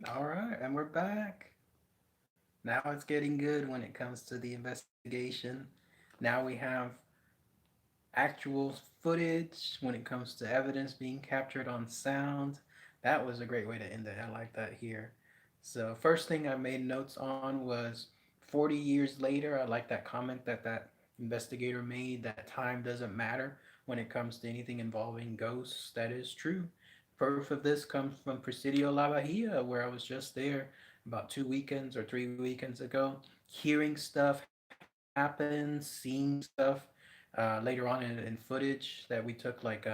All right, and we're back. Now it's getting good when it comes to the investigation. Now we have actual footage when it comes to evidence being captured on sound. That was a great way to end it. I like that here. So, first thing I made notes on was 40 years later. I like that comment that investigator made that time doesn't matter when it comes to anything involving ghosts. That is true. Proof of this comes from Presidio La Bahia, where I was just there about 2 weekends or 3 weekends ago, hearing stuff happen, seeing stuff later on in footage that we took, like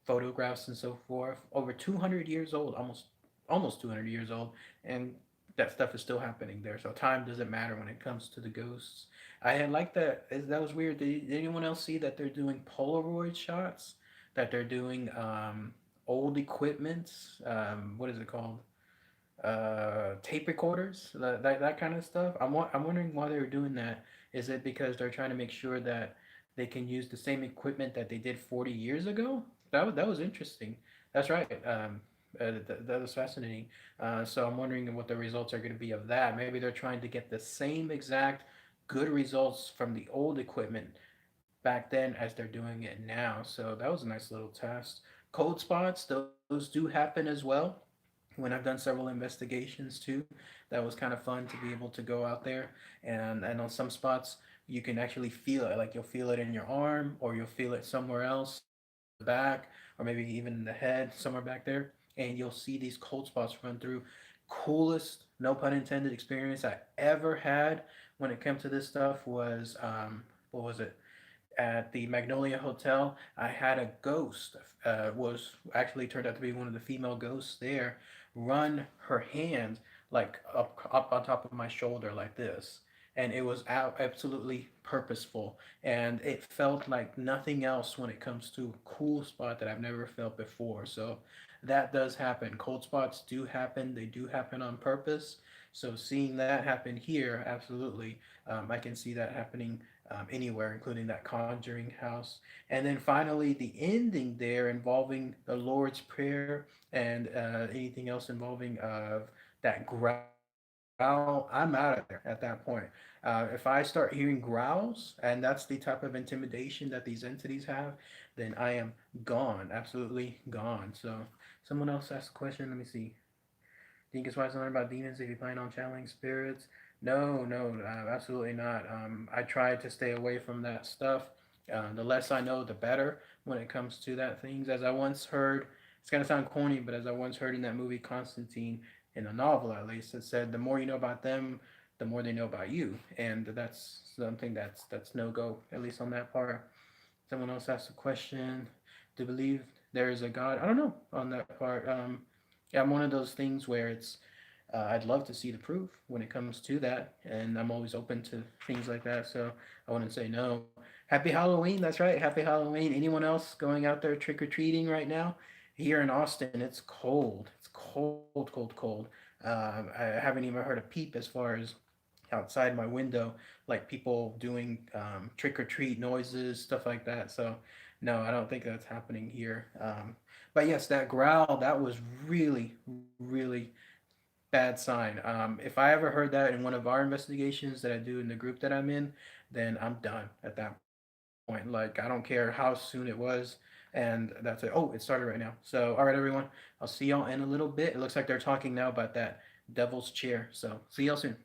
photographs and so forth. Over 200 years old, almost 200 years old, and that stuff is still happening there. So time doesn't matter when it comes to the ghosts. I had like that. That was weird. Did anyone else see that they're doing Polaroid shots? That they're doing old equipment. What is it called? Tape recorders, that kind of stuff. I'm wondering why they were doing that. Is it because they're trying to make sure that they can use the same equipment that they did 40 years ago? That was interesting. That's right. That was fascinating. So I'm wondering what the results are going to be of that. Maybe they're trying to get the same exact good results from the old equipment back then as they're doing it now. So that was a nice little test. Cold spots, those do happen as well when I've done several investigations too. That was kind of fun to be able to go out there, and on some spots you can actually feel it. Like you'll feel it in your arm, or you'll feel it somewhere else in the back, or maybe even in the head, somewhere back there, and you'll see these cold spots run through. Coolest, no pun intended, experience I ever had when it came to this stuff was what was it? At the Magnolia Hotel, I had a ghost. Was actually turned out to be one of the female ghosts there. Run her hand like up on top of my shoulder like this, and it was absolutely purposeful, and it felt like nothing else when it comes to a cool spot that I've never felt before. So that does happen. Cold spots do happen. They do happen on purpose. So seeing that happen here, absolutely, I can see that happening anywhere, including that Conjuring house. And then finally, the ending there involving the Lord's Prayer and anything else involving that growl, I'm out of there at that point. If I start hearing growls, and that's the type of intimidation that these entities have, then I am gone, absolutely gone. So, someone else asked a question. Let me see. Think it's wise to learn about demons if you plan on channeling spirits? No, no, absolutely not. I try to stay away from that stuff. The less I know, the better when it comes to that things. As I once heard, it's gonna sound corny, but as I once heard in that movie Constantine, in a novel at least, it said the more you know about them, the more they know about you, and that's something that's no go, at least on that part. Someone else asked a question. Do you believe there is a God? I don't know on that part. Yeah, I'm one of those things where it's I'd love to see the proof when it comes to that, and I'm always open to things like that. So I wouldn't say no. Happy Halloween. That's right. Happy Halloween. Anyone else going out there trick or treating right now? Here in Austin, it's cold. It's cold, cold, cold. I haven't even heard a peep as far as outside my window, like people doing trick or treat noises, stuff like that. So, no, I don't think that's happening here. But yes, that growl, that was really, really bad sign. If I ever heard that in one of our investigations that I do in the group that I'm in, then I'm done at that point. Like, I don't care how soon it was. And that's it. Oh, it started right now. So, all right, everyone. I'll see y'all in a little bit. It looks like they're talking now about that devil's chair. So, see y'all soon.